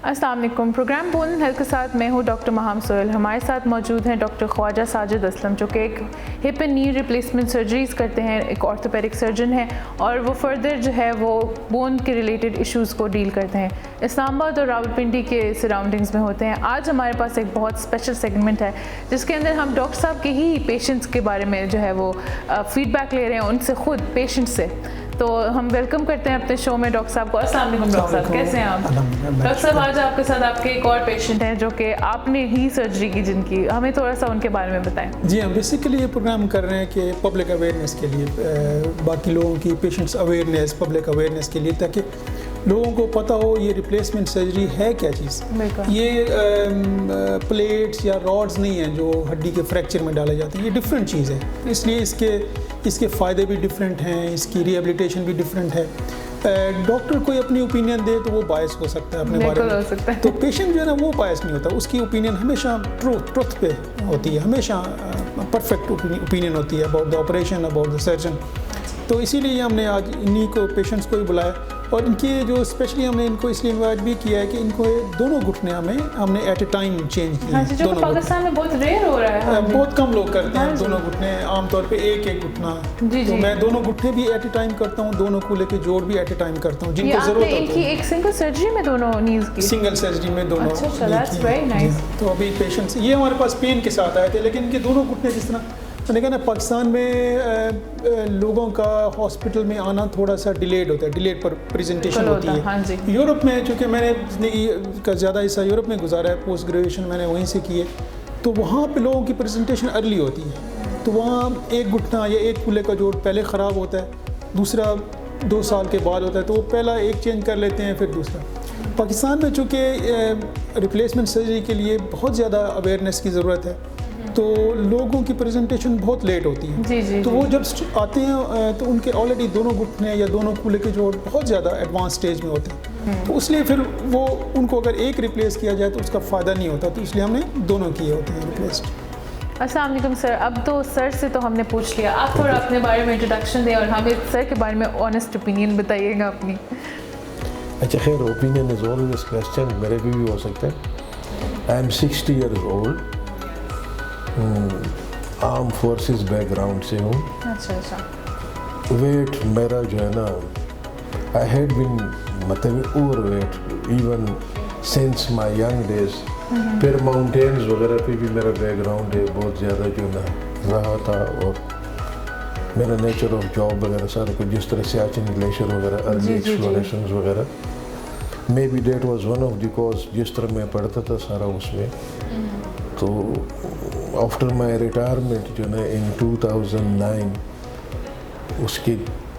السلام علیکم. Programme bone and health کے ساتھ میں ہوں ڈاکٹر مہام سہیل. ہمارے ساتھ موجود ہیں ڈاکٹر خواجہ ساجد اسلم جو کہ ایک ہپ اینڈ نی ریپلیسمنٹ سرجریز کرتے ہیں, ایک آرتھوپیڈک سرجن ہیں اور وہ فردر جو ہے وہ بون کے ریلیٹڈ ایشوز کو ڈیل کرتے ہیں. اسلام آباد اور راولپنڈی کے سراؤنڈنگز میں ہوتے ہیں. آج ہمارے پاس ایک بہت اسپیشل سیگمنٹ ہے جس کے اندر ہم ڈاکٹر صاحب کے ہی پیشنٹس کے بارے میں جو ہے وہ فیڈ بیک لے رہے ہیں ان سے, خود پیشنٹ سے. تو ہم ویلکم کرتے ہیں اپنے شو میں ڈاکٹر صاحب کو. السلام علیکم ڈاکٹر صاحب, کیسے ہیں آپ؟ ڈاکٹر صاحب آج آپ کے ساتھ آپ کے ایک اور پیشنٹ ہیں جو کہ آپ نے ہی سرجری کی, جن کی ہمیں تھوڑا سا ان کے بارے میں بتائیں. جی ہم بیسیکلی یہ پروگرام کر رہے ہیں کہ پبلک اویئرنیس کے لیے, باقی لوگوں کی پیشنٹس اویئرنیس, پبلک اویئرنیس کے لیے, تاکہ لوگوں کو پتہ ہو یہ ریپلیسمنٹ سرجری ہے کیا چیز. یہ پلیٹس یا راڈز نہیں ہیں جو ہڈی کے فریکچر میں ڈالے جاتے ہیں, یہ ڈفرینٹ چیز ہے. اس لیے اس کے فائدے بھی ڈفرینٹ ہیں, اس کی ریہیبلیٹیشن بھی ڈفرینٹ ہے. ڈاکٹر کوئی اپنی اوپینین دے تو وہ باعث ہو سکتا ہے اپنے بارے میں, تو پیشنٹ جو ہے نا وہ باعث نہیں ہوتا. اس کی اوپینین ہمیشہ ٹروتھ پہ ہوتی ہے, ہمیشہ پرفیکٹ اوپینین ہوتی ہے about the operation, about the surgeon. تو اسی لیے ہم نے آج انہی کو پیشنٹس کو ہی بلایا, اور ان کی جو اسپیشلی ہم نے ان کو اس لیے انوائٹ بھی کیا ہے کہ ان کو دونوں گھٹنے ہم نے ایٹ اے ٹائم چینج کیے ہیں. جو پاکستان میں بہت ریئر ہو رہا ہے, بہت کم لوگ کرتے ہیں دونوں گھٹنے, عام طور پہ ایک گھٹنا. تو میں دونوں گھٹنے بھی ایٹ اے ٹائم کرتا ہوں, دونوں کولے کے جوڑ بھی ایٹ اے ٹائم کرتا ہوں جن کو ضرورت ہوتی ہے. ایک سنگل سرجری میں دونوں نیز کی, سنگل سرجری میں دونوں. تو ابھی پیشنٹس یہ ہمارے پاس پین کے ساتھ آئے تھے, لیکن ان کے دونوں گھٹنے جس طرح میں نے کہا نا, پاکستان میں لوگوں کا ہاسپٹل میں آنا تھوڑا سا ڈیلیڈ ہوتا ہے, ڈیلیڈ پر پریزنٹیشن ہوتی ہے. یورپ میں چونکہ میں نے زندگی کا زیادہ حصہ یورپ میں گزارا ہے, پوسٹ گریجویشن میں نے وہیں سے کی ہے, تو وہاں پہ لوگوں کی پریزنٹیشن ارلی ہوتی ہے. تو وہاں ایک گھٹنا یا ایک کولے کا جوڑ پہلے خراب ہوتا ہے, دوسرا 2 سال کے بعد ہوتا ہے, تو وہ پہلا ایک چینج کر لیتے ہیں پھر دوسرا. پاکستان میں چونکہ ریپلیسمنٹ سرجری کے لیے بہت زیادہ اویئرنیس کی ضرورت ہے, تو لوگوں کی پریزنٹیشن بہت لیٹ ہوتی ہے. تو وہ جب آتے ہیں تو ان کے آلریڈی دونوں گھٹنے یا دونوں کولے کے جوڑ بہت زیادہ ایڈوانس سٹیج میں ہوتے ہیں, تو اس لیے پھر وہ ان کو اگر ایک ریپلیس کیا جائے تو اس کا فائدہ نہیں ہوتا, تو اس لیے ہم نے دونوں کیے ہوتے ہیں ریپلیس. السلام علیکم سر. اب تو سر سے تو ہم نے پوچھ لیا, آپ تھوڑا اپنے بارے میں انٹروڈکشن دیں اور ہمیں سر کے بارے میں آنیسٹ اوپینین بتائیے گا اپنی. اچھا خیر, اوپینین از آلویز کویسچن, میرے بھی ہو سکتا ہے. I am 60 years old, arm forces back ground سے ہوں. اچھا. ویٹ میرا جو ہے نا, آئی ہیڈ بن مطلب overweight even since my young days. پھر ماؤنٹینز وغیرہ پہ بھی میرا بیک گراؤنڈ ہے بہت زیادہ جو نا رہا تھا, اور میرا نیچر آف جاب وغیرہ سارا کچھ جس طرح سیاچن گلیشیئر وغیرہ, ارلی ایکسپلوریشنز وغیرہ, may be that was one of the cause. جس طرح میں پڑھتا تھا سارا اس میں, تو آفٹر مائی ریٹائرمنٹ جو نا ان 2009 اس کے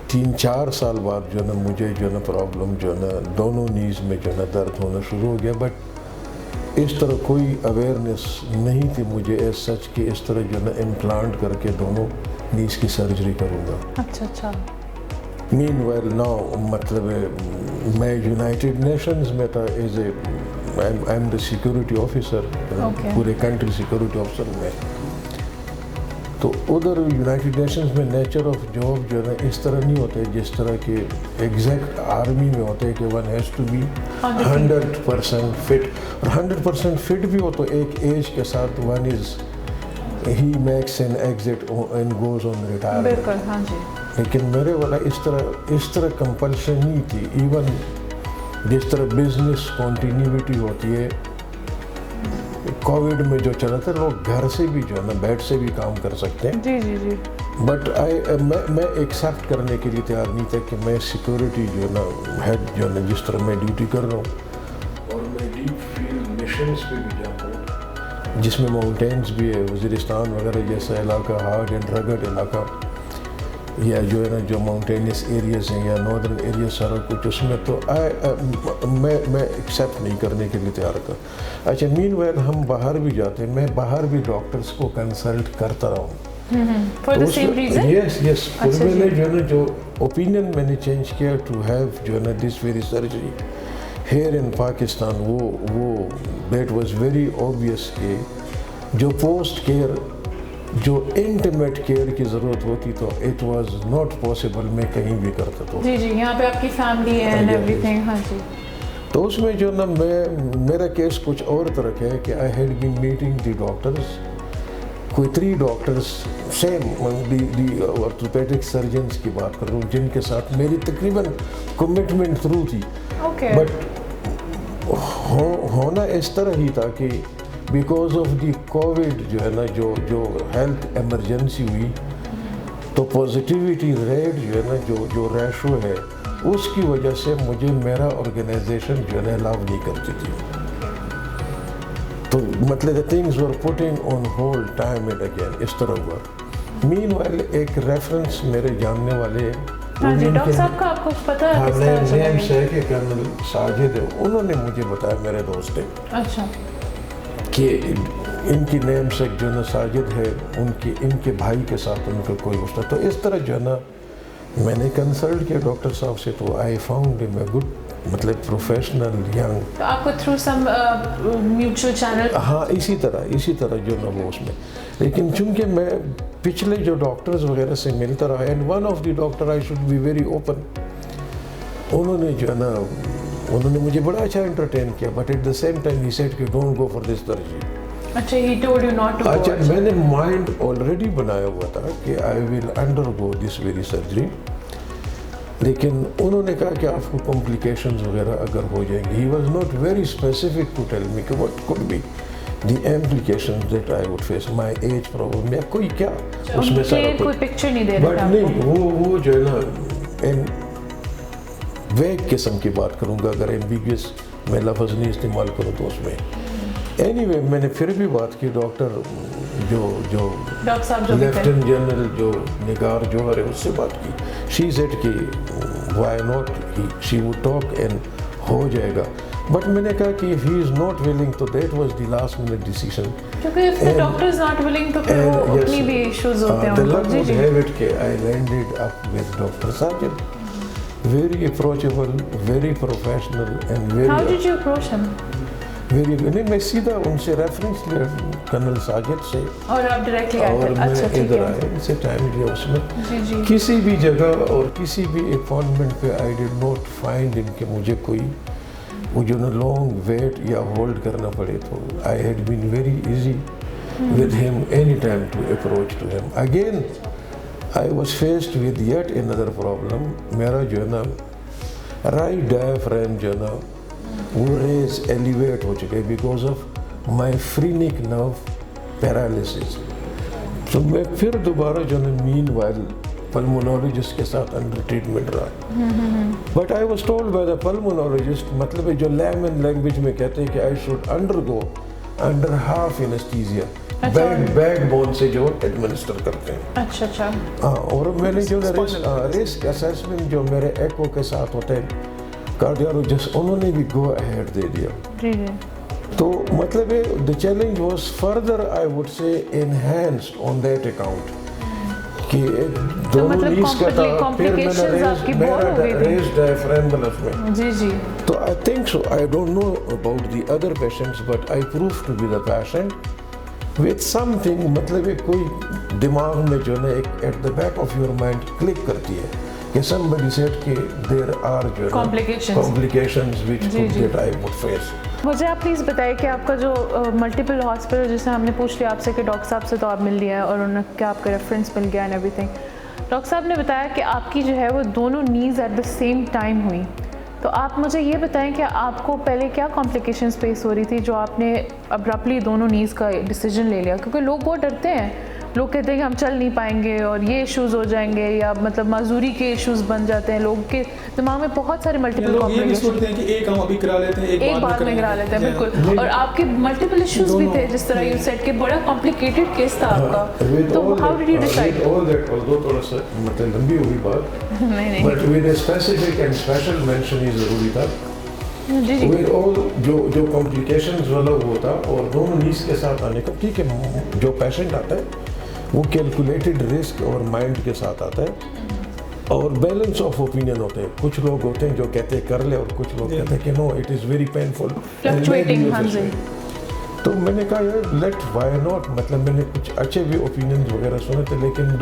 3-4 سال بعد جو نا مجھے جو نا پرابلم جو نا دونوں نیز میں جو نا درد ہونا شروع ہو گیا. بٹ اس طرح کوئی اویئرنیس نہیں تھی مجھے ایز سچ کہ اس طرح جو نا امپلانٹ کر کے دونوں نیز کی سرجری کروں گا. اچھا. مین ویل ناؤ مطلب میں یونائٹیڈ نیشنز میں تھا as a I am the security officer, پورے کنٹری سیکورٹی آفیسر میں. تو ادھر یونائٹیڈ نیشنز میں نیچر آف جاب جو ہے نا اس طرح نہیں ہوتا ہے جس طرح کہ ایگزیکٹ آرمی میں ہوتا ہے کہ one has to be 100% fit, اور 100% فٹ بھی ہو تو ایک ایج کے ساتھ one is he makes an exit and goes on retirement. لیکن میرے والا اس طرح کمپلشن نہیں تھی. ایون جس طرح بزنس کنٹینیوٹی ہوتی ہے, کووڈ میں جو چلا تھا لوگ گھر سے بھی جو ہے نا بیڈ سے بھی کام کر سکتے ہیں. جی. بٹ میں ایکسیپٹ کرنے کے لیے تیار نہیں تھا کہ میں سیکورٹی جو ہے نا ہیڈ جو ہے نا جس طرح میں ڈیوٹی کر رہا ہوں, اور میں ڈیپ فیلڈ مشنس پہ بھی جاتا ہوں جس میں ماؤنٹینس بھی ہے, وزیرستان وغیرہ جیسا علاقہ, ہارڈ اینڈ رگڈ علاقہ, یا جو ہے نا جو ماؤنٹینس ایریاز ہیں یا ناردرن ایریاز سارا کچھ اس میں. تو میں ایکسیپٹ نہیں کرنے کے لیے تیار تھا. اچھا مین ویل ہم باہر بھی جاتے ہیں, میں باہر بھی ڈاکٹرس کو کنسلٹ کرتا رہا ہوں. یس پھر میں نے جو ہے نا جو اوپینین میں نے چینج کیا ٹو ہیو جو ہے نا دس very surgery here in Pakistan. وہ دیٹ واز ویری اوبویس کہ جو پوسٹ کیئر جو انٹیمیٹ کیئر کی ضرورت ہوتی تو اٹ واز ناٹ پاسبل میں کہیں بھی کرتا. تو جی یہاں پہ آپ کی فیملی ہے اینڈ ایوری تھنگ. ہاں جی. تو اس میں جو نا میرا کیس کچھ اور طرح ہے کہ آئی had been meeting the doctors, کوئی 3 doctors same the orthopaedic surgeons کی بات کر رہا ہوں جن کے ساتھ میری تقریباً کمٹمنٹ تھرو تھی، بٹ ہونا اس طرح ہی تھا کہ بیکاز آف دی کووڈ جو ہے نا جو ہیلتھ ایمرجنسی ہوئی تو پازیٹیوٹی ریٹ جو ہے نا جو ریشو ہے اس کی وجہ سے مجھے میرا آرگنائزیشن جو ہے نا الاؤ نہیں کرتی تھی، تو مطلب things were putting on hold time and again اس طرح ہوا۔ مین وائل ایک ریفرنس میرے جاننے والے ڈاکٹر صاحب کا آپ کو پتا ہے نیم سے کہ کرنل ساجد ہے، انہوں نے مجھے بتایا، میرے دوست ہیں اچھا کہ ان کی نیم سے جو ہے نا ساجد ہے، ان کے بھائی کے ساتھ ان کا کوئی مسئلہ، تو اس طرح جو ہے نا میں نے کنسلٹ کیا ڈاکٹر صاحب سے، تو I found him a good مطلب پروفیشنل ینگ، تو آپ کو تھرو سم میوچل چینل، ہاں اسی طرح جو نا وہ اس میں، لیکن چونکہ میں پچھلے جو ڈاکٹرز وغیرہ سے ملتا رہا، and one of the doctor I should be very open, انہوں نے جو ہے نا انہوں نے مجھے بڑا اچھا انٹرٹین کیا، but at the same time ہی سیڈ کہ don't go for this surgery. اچھا ہی ٹولڈ یو ناٹ ٹو، اچھا میں نے مائنڈ آلریڈی بنایا ہوا تھا کہ I will undergo this very surgery, لیکن انہوں نے کہا کہ آپ کو کمپلیکیشنز وغیرہ اگر ہو جائیں گے، he was not very specific to tell me کہ what could be the implications that I would face, my age problem یا کوئی کیا اس میں سارا کوئی پکچر نہیں دے رہا، بٹ نہیں وہ جو ہے نا ویگ قسم کی بات کروں گا، اگر ایمبیگیس میں لفظ نہیں استعمال کروں تو اس میں اینی وے میں نے پھر بھی بات کی، ڈاکٹر جو لیفٹیننٹ جنرل جو نگار جوہر ہے اس سے بات کی، شی سیڈ کہ why not, she would talk and ہو جائے گا، بٹ میں نے کہا کہ if he is not willing تو that was the last minute decision، کیونکہ if the doctor is not willing تو پھر وہ اپنی بھی ایشوز ہوتے ہیں۔ the luck would have it کہ I landed up with Dr. Sajid, very approachable, very professional and very… How did you approach him? نہیں میں سیدھا ان سے ریفرنس لیا کرنل ساجد سے، اور آپ ڈائریکٹلی آئے؟ اور میں ادھر آیا، ان سے ٹائم لیا اس میں، کسی بھی جگہ اور کسی بھی اپوائنٹمنٹ پہ آئی ڈڈ ناٹ فائنڈ ان کہ مجھے کوئی وہ جو نا لانگ ویٹ یا ہولڈ کرنا پڑے، تو I had been very easy with him any time to approach to him. Again I was faced with yet another problem, میرا جو ہے نا رائٹ ڈایافرام جو ہے نا وہ ریز ایلیویٹ ہو چکے because of my Frank nerve paralysis, تو میں پھر دوبارہ جو ہے نا مین وائل پلمونالوجسٹ کے ساتھ انڈر ٹریٹمنٹ رہا، but I was told by the pulmonologist, مطلب جو لیمن لینگویج میں کہتے ہیں کہ I should undergo under half anaesthesia, backbone سے جو ایڈمنسٹر کرتے ہیں۔ اچھا ہاں، اور میں نے جو رسک اسیسمنٹ جو میرے ایکو کے ساتھ ہوتے ہیں کارڈیالوجسٹ، انہوں نے بھی گو اہیڈ دے دیا، تو مطلب the challenge was further I would say enhanced on that account کہ دونوں نیز کا تھا، پھر میں ریز ڈایافرام بلف میں، تو I think so, I don't know about the other patients but I prove to be the patient with something, مطلب کوئی دماغ میں جو ہے ایک at the back of your mind click کرتی ہے کہ somebody said کہ there are جو complications which that I would face۔ مجھے آپ پلیز بتائیے کہ آپ کا جو ملٹیپل ہاسپٹل، جیسے ہم نے پوچھ لیا آپ سے کہ ڈاکٹر صاحب سے تو آپ مل لیا اور انہوں نے کیا آپ کا ریفرنس مل گیا اینڈ ایوری تھنگ، ڈاکٹر صاحب نے بتایا کہ آپ کی جو ہے وہ دونوں نیز ایٹ دا سیم ٹائم ہوئی، تو آپ مجھے یہ بتائیں کہ آپ کو پہلے کیا کمپلیکیشنز فیس ہو رہی تھی جو آپ نے ابرپٹلی دونوں نیز کا ڈیسیجن لے لیا، کیونکہ لوگ بہت ڈرتے ہیں، لوگ کہتے ہیں کہ ہم چل نہیں پائیں گے اور یہ ایشوز ہو جائیں گے، یا مطلب معذوری کے ایشوز بن جاتے ہیں، لوگوں کے دماغ میں بہت سارے ملٹیپل کمپلیکیشن ہیں کہ ایک ہم ابھی کرا لیتے ہیں، ایک بعد میں کرا لیتے ہیں، بالکل، اور آپ کے ملٹیپل ایشوز بھی تھے، جس طرح یو سیڈ کہ بڑا کمپلیکیٹڈ کیس تھا آپ کا، تو ہاؤ ڈیڈ یو ڈیسائیڈ؟ تھوڑا سا مطلب لمبی ہوئی بات، but with a specific and special mention یہ ضروری تھا، جو کمپلیکیشنز والا ہوتا اور دونوں نیز کے ساتھ آنے کا، ٹھیک ہے، جو پیشنٹ آتا ہے وہ کیلکولیٹڈ رسک اور مائنڈ کے ساتھ آتا ہے اور بیلنس آف اوپینین ہوتے ہیں، کچھ لوگ ہوتے ہیں جو کہتے ہیں کر لے اور کچھ لوگ کہتے ہیں کہ نو اٹ از ویری پینفل، تو میں نے کہا یار لیٹ وائی ناٹ، مطلب میں نے کچھ اچھے بھی اوپینینز وغیرہ سنے تھے، لیکن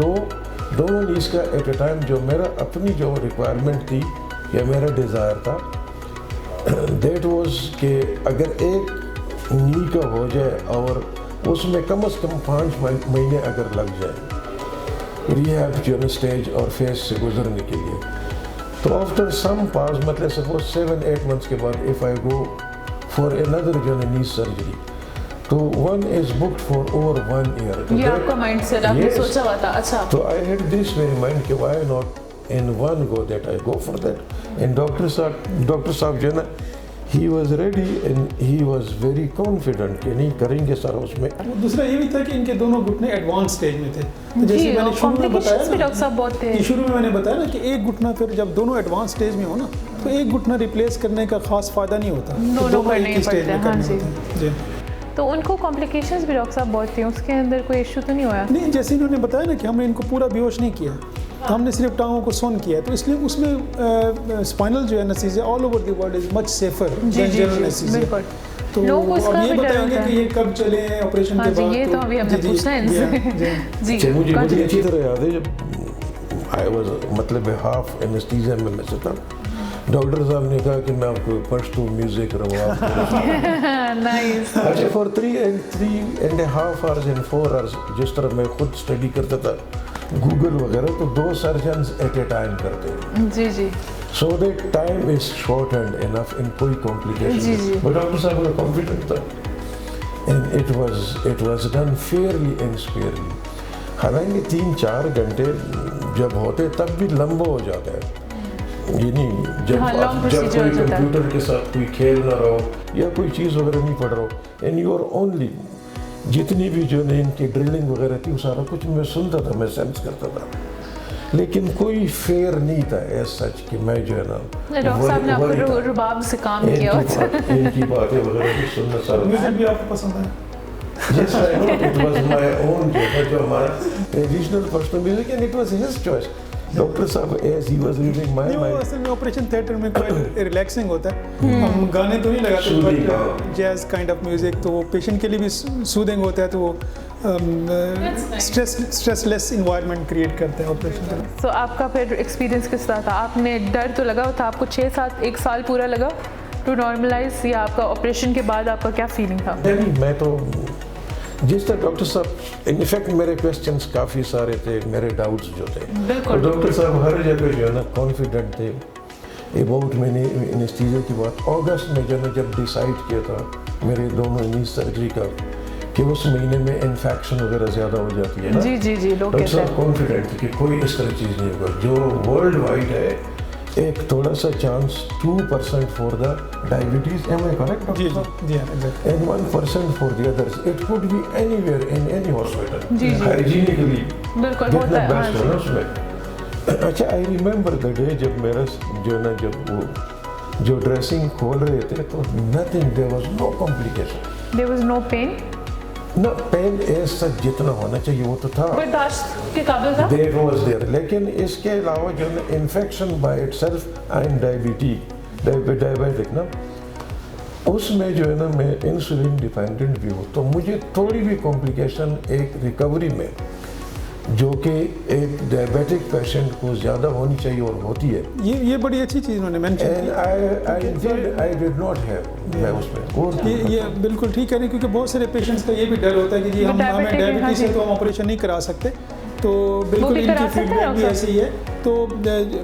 دونوں نیز کا ایٹ اے ٹائم جو میرا اپنی جو ریکوائرمنٹ تھی یا میرا ڈیزائر تھا دیٹ واز کہ اگر ایک نی کا ہو جائے اور اس میں کم از کم 5 مہینے اگر لگ جائیں ریہیب جو ہے اسٹیج اور فیز سے گزرنے کے لیے, تو آفٹر سم پاس مطلب سپوز 7-8 months کے بعد if I go for another جو ہے نی سرجری, تو one is booked for over 1 year. یہ آپ کا مائنڈ سیٹ آپ نے سوچا ہوا تھا. اچھا, تو آئی ہیڈ دس میری مائنڈ کہ why not in one go that I go for that. And Dr. Saab جو ہے نا, he was ready and he was very confident کہ نہیں کریں گے سارا اس میں. دوسرا یہ بھی تھا کہ ان کے دونوں گھٹنے ایڈوانس سٹیج میں تھے. جی, کمپلیکیشنز بھی ڈاکٹر صاحب بہت تھے. شروع میں نے بتایا نا کہ ایک گھٹنا پھر جب دونوں ایڈوانس سٹیج میں ہو نا, تو ایک گھٹنا ریپلیس کرنے کا خاص فائدہ نہیں ہوتا, دونوں ایک ہی سٹیج میں کرنے ہوتے ہیں. جی, تو ان کو کمپلیکیشنز بھی ڈاکٹر صاحب بہت تھیں, اس کے اندر کوئی ایشو تو نہیں ہوا؟ نہیں, جیسے انہوں نے بتایا نا کہ ہم نے ان کو پورا بیہوش نہیں کیا, ہم نے صرف ٹانگوں کو سون کیا, تو اس لیے اس میں اسپائنل جو ہے anaesthesia all over the world is much safer than general anaesthesia. تو اب یہ بتائیں گے کہ یہ کب چلے ہیں آپریشن کے بعد, یہ تو ابھی ہم نے پوچھنا ہے ان سے. جی, مجھے اچھی طرح یاد ہے جب آئی واز مطلب ہاف انستھیزیا میں سے تھا, ڈاکٹر صاحب نے کہا کہ میں آپ کو پشتو میوزک کروا. اچھا, فار 3.5 hours and 4 hours جس طرح میں خود اسٹڈی کرتا تھا گوگل وغیرہ, تو 2 surgeons ایٹ اے ٹائم کرتے ہیں. جی جی, so that time is short and enough in کوئی کمپلیکیشن. بٹ ڈاکٹر صاحب کا کانفیڈنٹ تھا and it was done fairly and sparely. حالانکہ 3-4 گھنٹے جب ہوتے تب بھی لمبا ہو جاتا ہے, یہ نہیں جب کوئی کمپیوٹر کے ساتھ کوئی کھیل نہ رہو یا کوئی چیز وغیرہ نہیں پڑھ رہا ہو, اینڈ یو آر اونلی جتنی بھی جو ہے ان کی ڈرلنگ وغیرہ تھی وہ سارا کچھ میں سنتا تھا, میں سینس کرتا تھا, لیکن کوئی فیئر نہیں تھا ایز سچ کہ میں جو ہے نا ڈاکٹر صاحب نے آپ کو رباب سے کام کیا ہوتا ہے, ان کی باتیں وغیرہ بھی سننا سارا. میوزک بھی آپ کو پسند ہے؟ Yes, I know it was my own جو ہمارا regional personal music, and it was his choice. Doctor صاحب as he was reading my mind. اصل میں آپریشن تھیٹر میں کوئی ریلیکسنگ ہوتا ہے, ہم گانے تو نہیں لگاتے but these kind of music, تو وہ پیشنٹ کے لیے بھی سودنگ ہوتا ہے, تو وہ اسٹریس لیس انوائرمنٹ کریٹ کرتے ہیں آپریشن. تو آپ کا پھر ایکسپیرینس کس طرح تھا؟ آپ نے ڈر تو لگا تھا آپ کو 1 سال پورا لگا ٹو نارملائز, یا آپ کا آپریشن کے بعد آپ کا کیا فیلنگ تھا؟ میں تو جس طرح ڈاکٹر صاحب انفیکٹ میرے کویسچنس کافی سارے تھے, میرے ڈاؤٹس جو تھے, ڈاکٹر صاحب ہر جگہ جو ہے نا کانفیڈنٹ تھے اباؤٹ میں نے انستھیزیا کی بات. اگست میں جو ہے جب ڈیسائڈ کیا تھا میرے دونوں نی سرجری کا کہ اس مہینے میں انفیکشن وغیرہ زیادہ ہو جاتی ہے نا, جی جی جی, ڈاکٹر صاحب کانفیڈنٹ تھے کہ کوئی اس طرح چیز نہیں ہوگا. جو ورلڈ وائڈ ہے ایک تھوڑا سا chance 2% for the diabetes, am I correct doctor صاحب, and 1% for the others. It could be anywhere in any hospital hygienically جتنا بیسٹ ہے نا اس میں. اچھا, آئی ریممبر دا ڈے جب میرا جو ہے نا جب وہ جو ڈریسنگ کھول رہے تھے تو nothing, there was no complication, there was no pain. نہ پین ایسا جتنا ہونا چاہیے وہ تو تھا, برداشت کے قابل تھا, دیر واز دیر. لیکن اس کے علاوہ جو ہے infection by it self, I am diabetic نا, اس میں جو ہے نا میں انسولین ڈیپینڈنٹ بھی ہوں, تو مجھے تھوڑی بھی کمپلیکیشن ایک ریکوری میں جو کہ ایک ڈائبیٹک پیشنٹ کو زیادہ ہونی چاہیے اور ہوتی ہے, یہ بڑی اچھی چیز انہوں نے مینشن کی. یہ بالکل ٹھیک ہے, کیونکہ بہت سارے پیشنٹس کا یہ بھی ڈر ہوتا ہے کہ جی ہمیں ڈائبٹیز ہے تو ہم آپریشن نہیں کرا سکتے, تو بالکل ان کی فیڈ بیک بھی ایسی ہے. تو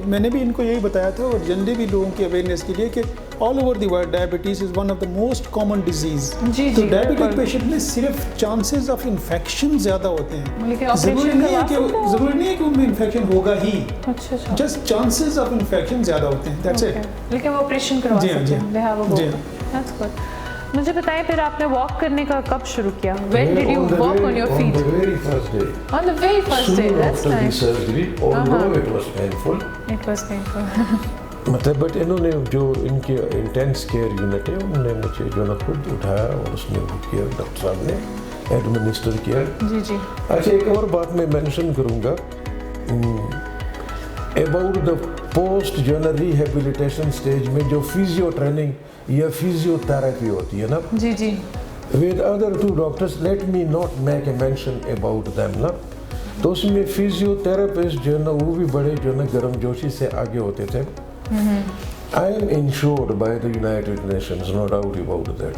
میں نے بھی ان کو یہی بتایا تھا, اور جنرلی بھی لوگوں کی اویئرنیس کے لیے کہ آل over the world diabetes is one of the most common disease. تو ڈائبٹک پیشنٹ میں صرف چانسز آف انفیکشن زیادہ ہوتے ہیں, ضروری نہیں ہے کہ ان میں انفیکشن ہوگا ہی, جسٹ چانسز آف انفیکشن زیادہ ہوتے ہیں, دیٹس اٹ. لیکن وہ آپریشن کروا سکتے ہیں. مجھے بتائیں پھر آپ نے واک کرنے کا کب شروع کیا؟ When did you walk on your feet? On the very first day. On the very first day, that's nice. After the surgery, although it was painful. It was painful. مطلب بٹ انہوں نے جو ان کے انٹینس کیئر یونٹ ہے انہوں نے مجھے جو نا خود اٹھایا اور اس میں کیا ڈاکٹر صاحب نے ایڈمنسٹر کیا. جی جی. اچھا, ایک اور بات میں مینشن کروں گا اباؤٹ دا پوسٹ جو ہے نا ریہیبلیٹیشن اسٹیج میں جو فیزیو ٹریننگ یا فیزیو تھراپی ہوتی ہے نا, جی جی, with other 2 doctors, let me not make a mention about them نا, تو اس میں فیزیو تھراپسٹ جو ہے نا وہ بھی بڑے جو ہے نا گرم جوشی سے آگے ہوتے تھے. I am insured by the United Nations, no doubt about that.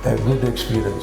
a good experience.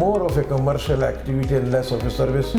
more of a commercial activity and less of a service.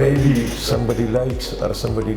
Maybe somebody likes or somebody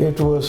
it was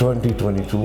2022।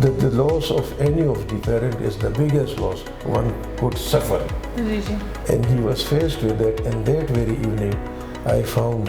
The loss of any of the parent is the biggest loss one could suffer. And he was faced with that, and that very evening I found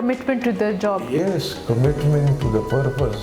commitment to the job. Yes, commitment to the purpose,